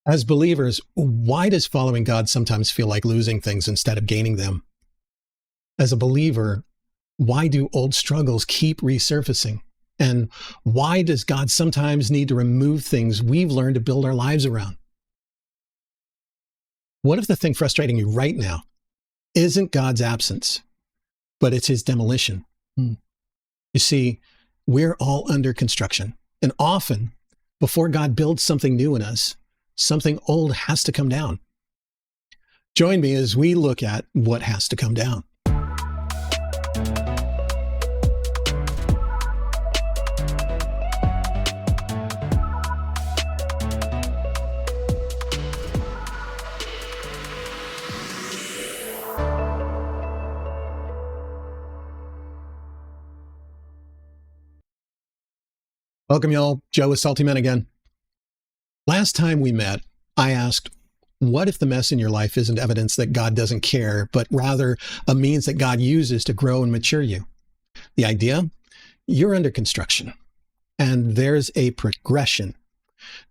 As believers, why does following God sometimes feel like losing things instead of gaining them? As a believer, why do old struggles keep resurfacing? And why does God sometimes need to remove things we've learned to build our lives around? What if the thing frustrating you right now isn't God's absence, but it's his demolition? You see, we're all under construction. And often, before God builds something new in us, something old has to come down. Join me as we look at what has to come down. Welcome, y'all. Joe with Salty Men again. Last time we met, I asked, what if the mess in your life isn't evidence that God doesn't care, but rather a means that God uses to grow and mature you? The idea? You're under construction, and there's a progression.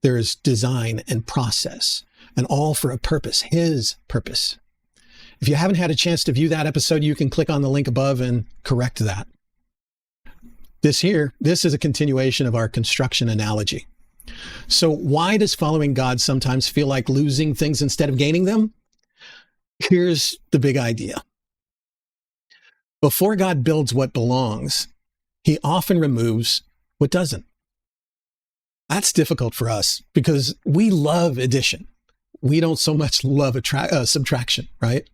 There's design and process, and all for a purpose, his purpose. If you haven't had a chance to view that episode, you can click on the link above and correct that. This is a continuation of our construction analogy. So why does following God sometimes feel like losing things instead of gaining them? Here's the big idea. Before God builds what belongs, he often removes what doesn't. That's difficult for us because we love addition. We don't so much love subtraction, right?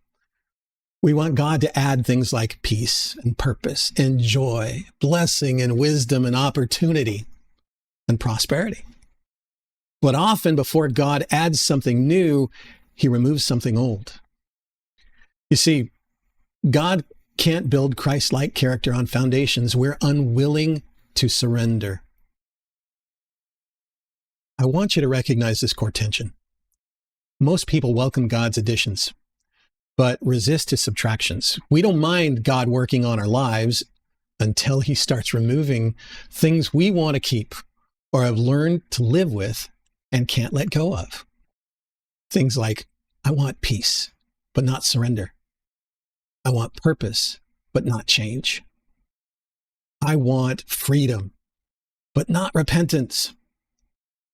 We want God to add things like peace and purpose and joy, blessing and wisdom and opportunity and prosperity. But often before God adds something new, he removes something old. You see, God can't build Christ-like character on foundations we're unwilling to surrender. I want you to recognize this core tension. Most people welcome God's additions, but resist his subtractions. We don't mind God working on our lives until he starts removing things we want to keep or have learned to live with and can't let go of. Things like, I want peace, but not surrender. I want purpose, but not change. I want freedom, but not repentance.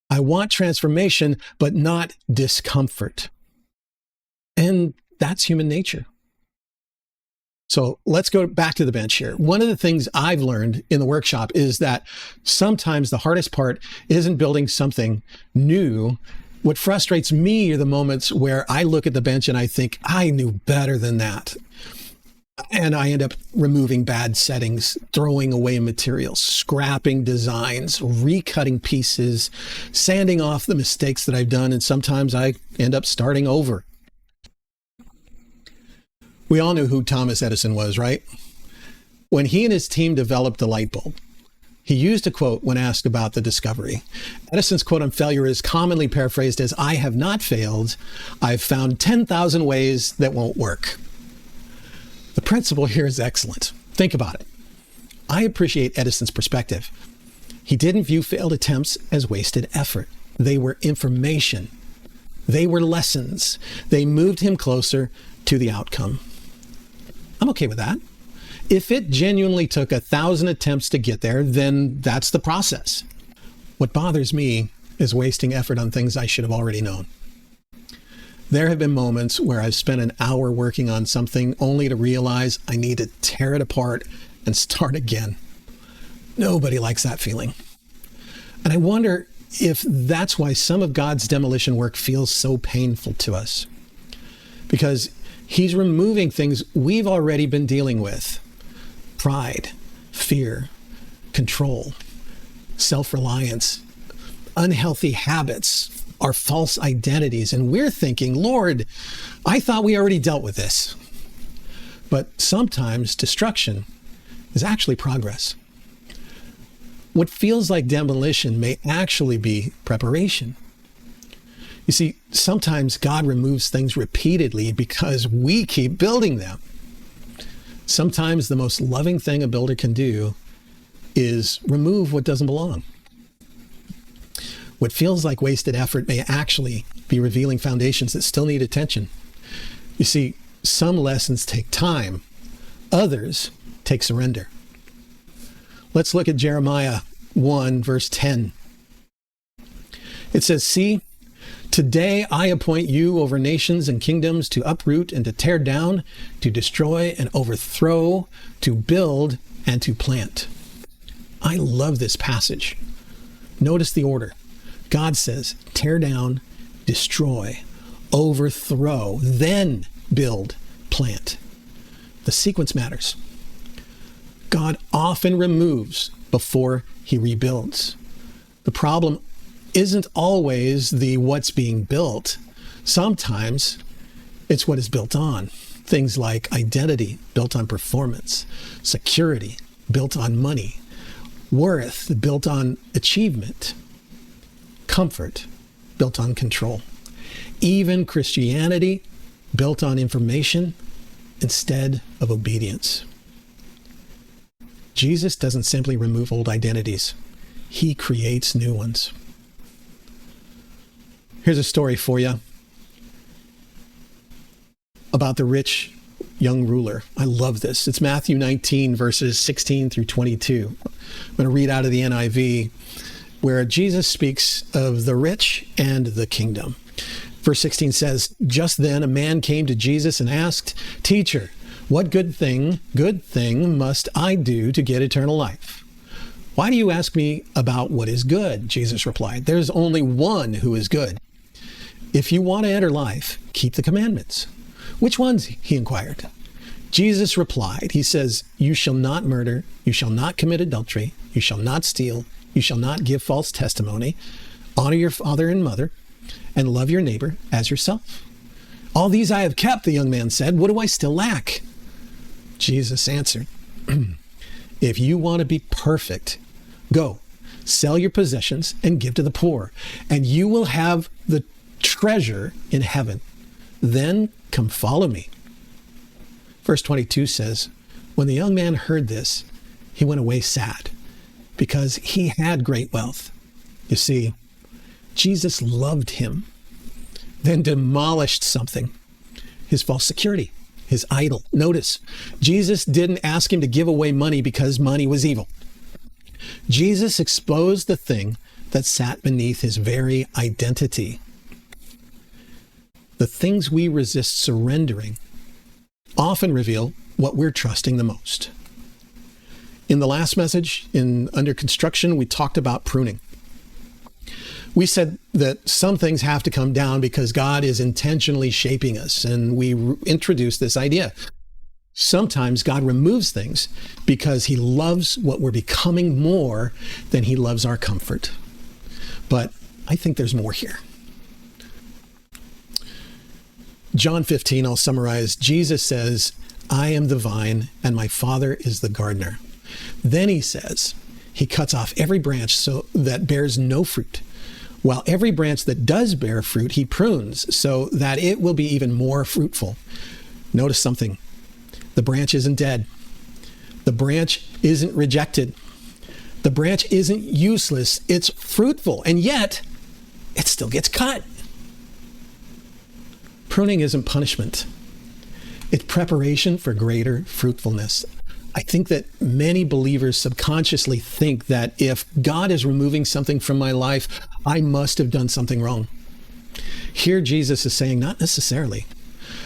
I want transformation, but not discomfort. And that's human nature. So let's go back to the bench here. One of the things I've learned in the workshop is that sometimes the hardest part isn't building something new. What frustrates me are the moments where I look at the bench and I think, I knew better than that. And I end up removing bad settings, throwing away materials, scrapping designs, recutting pieces, sanding off the mistakes that I've done. And sometimes I end up starting over. We all knew who Thomas Edison was, right? When he and his team developed the light bulb, he used a quote when asked about the discovery. Edison's quote on failure is commonly paraphrased as, I have not failed. I've found 10,000 ways that won't work. The principle here is excellent. Think about it. I appreciate Edison's perspective. He didn't view failed attempts as wasted effort. They were information. They were lessons. They moved him closer to the outcome. I'm okay with that. If it genuinely took 1,000 attempts to get there, then that's the process. What bothers me is wasting effort on things I should have already known. There have been moments where I've spent an hour working on something only to realize I need to tear it apart and start again. Nobody likes that feeling. And I wonder if that's why some of God's demolition work feels so painful to us. Because he's removing things we've already been dealing with. Pride, fear, control, self-reliance, unhealthy habits, our false identities. And we're thinking, Lord, I thought we already dealt with this. But sometimes destruction is actually progress. What feels like demolition may actually be preparation. You see, sometimes God removes things repeatedly because we keep building them. Sometimes the most loving thing a builder can do is remove what doesn't belong. What feels like wasted effort may actually be revealing foundations that still need attention. You see, some lessons take time. Others take surrender. Let's look at Jeremiah 1, verse 10. It says, "See, today I appoint you over nations and kingdoms to uproot and to tear down, to destroy and overthrow, to build and to plant." I love this passage. Notice the order. God says, tear down, destroy, overthrow, then build, plant. The sequence matters. God often removes before he rebuilds. The problem isn't always the what's being built. Sometimes it's what is built on. Things like identity, built on performance, security, built on money, worth, built on achievement, comfort, built on control. Even Christianity, built on information instead of obedience. Jesus doesn't simply remove old identities. He creates new ones. Here's a story for you about the rich young ruler. I love this. It's Matthew 19, verses 16 through 22. I'm going to read out of the NIV, where Jesus speaks of the rich and the kingdom. Verse 16 says, "Just then a man came to Jesus and asked, 'Teacher, what good thing must I do to get eternal life?' 'Why do you ask me about what is good?' Jesus replied. 'There's only one who is good. If you want to enter life, keep the commandments.' 'Which ones?' he inquired. Jesus replied, he says, 'You shall not murder, you shall not commit adultery, you shall not steal, you shall not give false testimony, honor your father and mother, and love your neighbor as yourself.' 'All these I have kept,' the young man said. 'What do I still lack?' Jesus answered, 'If you want to be perfect, go, sell your possessions and give to the poor, and you will have the treasure in heaven. Then come follow me.' Verse 22 says, when the young man heard this, he went away sad because he had great wealth. You see, Jesus loved him, then demolished something, his false security, his idol. Notice, Jesus didn't ask him to give away money because money was evil. Jesus exposed the thing that sat beneath his very identity. The things we resist surrendering often reveal what we're trusting the most. In the last message, in Under Construction, we talked about pruning. We said that some things have to come down because God is intentionally shaping us, and we introduced this idea. Sometimes God removes things because he loves what we're becoming more than he loves our comfort. But I think there's more here. John 15, I'll summarize. Jesus says, "I am the vine and my Father is the gardener." Then he says, he cuts off every branch so that bears no fruit, while every branch that does bear fruit, he prunes so that it will be even more fruitful. Notice something. The branch isn't dead. The branch isn't rejected. The branch isn't useless. It's fruitful, and yet it still gets cut. Pruning isn't punishment. It's preparation for greater fruitfulness. I think that many believers subconsciously think that if God is removing something from my life, I must have done something wrong. Here Jesus is saying, not necessarily.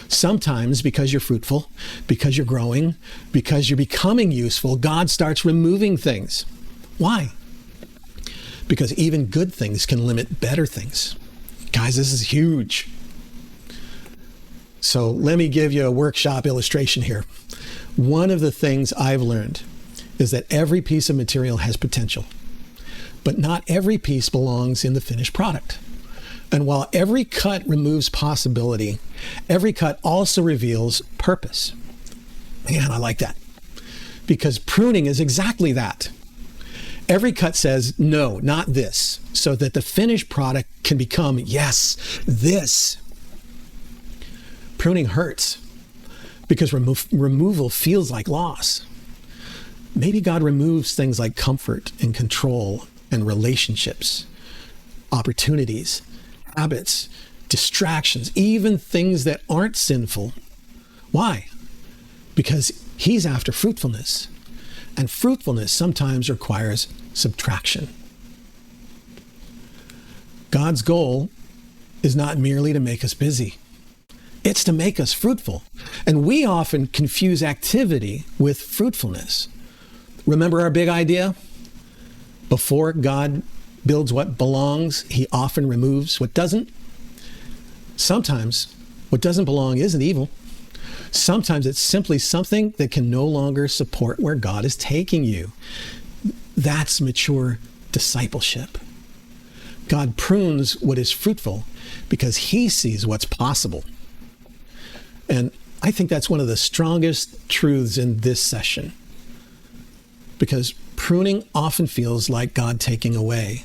Sometimes because you're fruitful, because you're growing, because you're becoming useful, God starts removing things. Why? Because even good things can limit better things. Guys, this is huge. So let me give you a workshop illustration here. One of the things I've learned is that every piece of material has potential, but not every piece belongs in the finished product. And while every cut removes possibility, every cut also reveals purpose. Man, I like that. Because pruning is exactly that. Every cut says, no, not this, so that the finished product can become, yes, this. Pruning hurts because removal feels like loss. Maybe God removes things like comfort and control and relationships, opportunities, habits, distractions, even things that aren't sinful. Why? Because he's after fruitfulness. And fruitfulness sometimes requires subtraction. God's goal is not merely to make us busy. It's to make us fruitful. And we often confuse activity with fruitfulness. Remember our big idea? Before God builds what belongs, he often removes what doesn't. Sometimes what doesn't belong isn't evil. Sometimes it's simply something that can no longer support where God is taking you. That's mature discipleship. God prunes what is fruitful because he sees what's possible. And I think that's one of the strongest truths in this session, because pruning often feels like God taking away.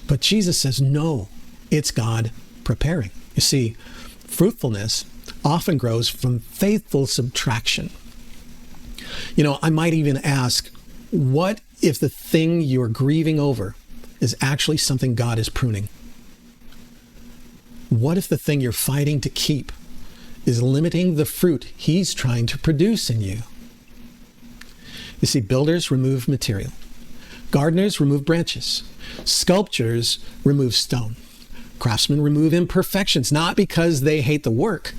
But Jesus says, no, it's God preparing. You see, fruitfulness often grows from faithful subtraction. I might even ask, what if the thing you're grieving over is actually something God is pruning? What if the thing you're fighting to keep is limiting the fruit he's trying to produce in you? You see, builders remove material. Gardeners remove branches. Sculptors remove stone. Craftsmen remove imperfections, not because they hate the work,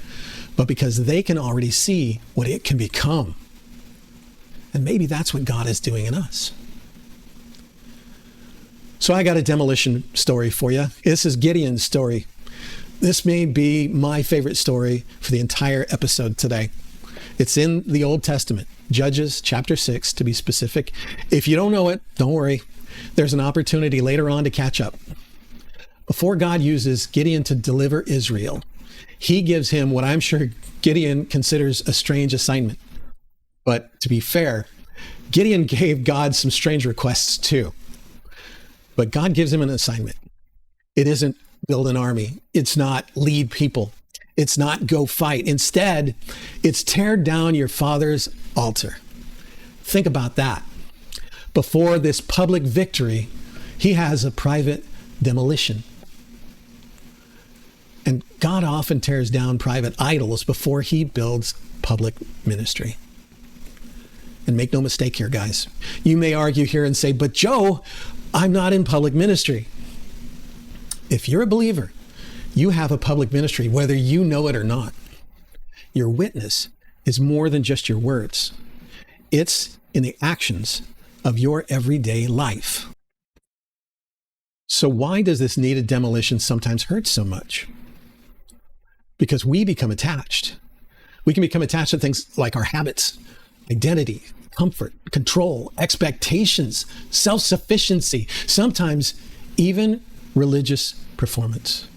but because they can already see what it can become. And maybe that's what God is doing in us. So I got a demolition story for you. This is Gideon's story. This may be my favorite story for the entire episode today. It's in the Old Testament, Judges chapter 6 to be specific. If you don't know it, don't worry. There's an opportunity later on to catch up. Before God uses Gideon to deliver Israel, he gives him what I'm sure Gideon considers a strange assignment. But to be fair, Gideon gave God some strange requests too. But God gives him an assignment. It isn't build an army. It's not lead people. It's not go fight. Instead, it's tear down your father's altar. Think about that. Before this public victory, he has a private demolition. And God often tears down private idols before he builds public ministry. And make no mistake here, guys. You may argue here and say, but Joe, I'm not in public ministry. If you're a believer, you have a public ministry, whether you know it or not. Your witness is more than just your words. It's in the actions of your everyday life. So why does this needed demolition sometimes hurt so much? Because we become attached. We can become attached to things like our habits, identity, comfort, control, expectations, self-sufficiency, sometimes even religious performance.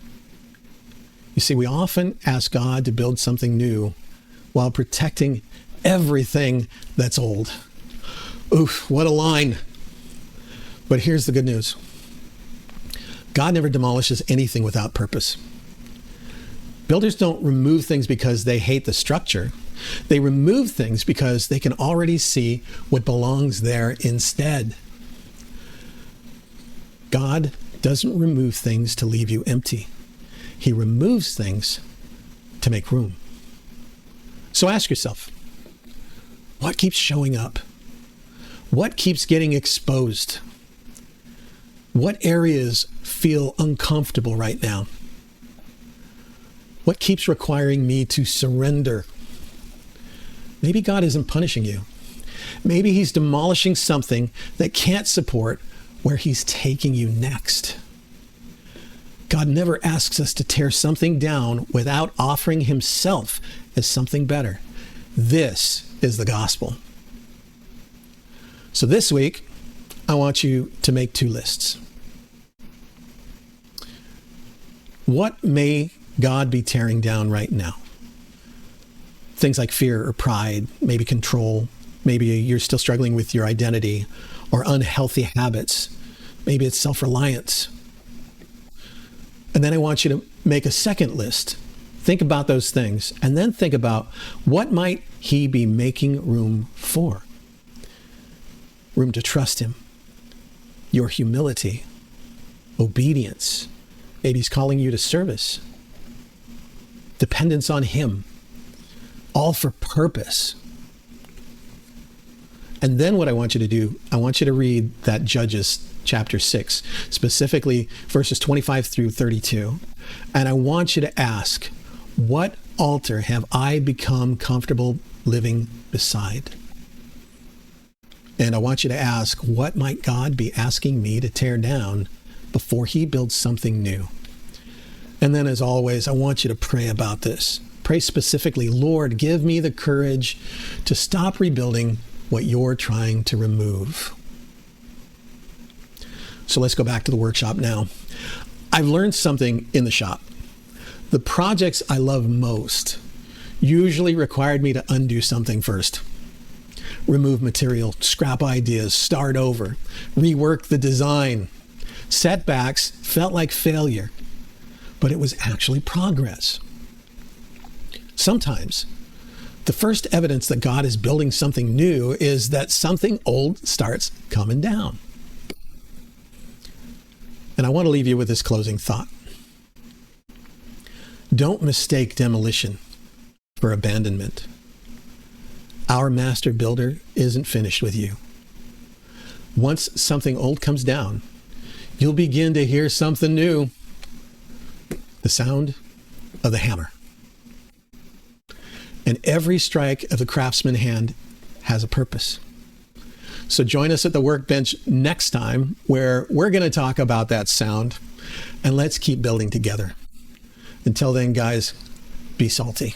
You see, we often ask God to build something new while protecting everything that's old. Oof, what a line. But here's the good news. God never demolishes anything without purpose. Builders don't remove things because they hate the structure. They remove things because they can already see what belongs there instead. God doesn't remove things to leave you empty. He removes things to make room. So ask yourself, what keeps showing up? What keeps getting exposed? What areas feel uncomfortable right now? What keeps requiring me to surrender? Maybe God isn't punishing you. Maybe he's demolishing something that can't support where he's taking you next. God never asks us to tear something down without offering himself as something better. This is the gospel. So this week, I want you to make two lists. What may God be tearing down right now? Things like fear or pride, maybe control, maybe you're still struggling with your identity or unhealthy habits. Maybe it's self-reliance. And then I want you to make a second list. Think about those things and then think about what might he be making room for? Room to trust him, your humility, obedience. Maybe he's calling you to service. dependence on him, all for purpose. And then what I want you to do, I want you to read that Judges chapter 6, specifically verses 25 through 32. And I want you to ask, what altar have I become comfortable living beside? And I want you to ask, what might God be asking me to tear down before he builds something new? And then, as always, I want you to pray about this. Pray specifically, Lord, give me the courage to stop rebuilding what you're trying to remove. So let's go back to the workshop now. I've learned something in the shop. The projects I love most usually required me to undo something first. Remove material, scrap ideas, start over, rework the design. Setbacks felt like failure, but it was actually progress. Sometimes the first evidence that God is building something new is that something old starts coming down. And I want to leave you with this closing thought. Don't mistake demolition for abandonment. Our master builder isn't finished with you. Once something old comes down, you'll begin to hear something new. The sound of the hammer. And every strike of the craftsman's hand has a purpose. So join us at the Workbench next time, where we're going to talk about that sound, and let's keep building together. Until then, guys, be salty.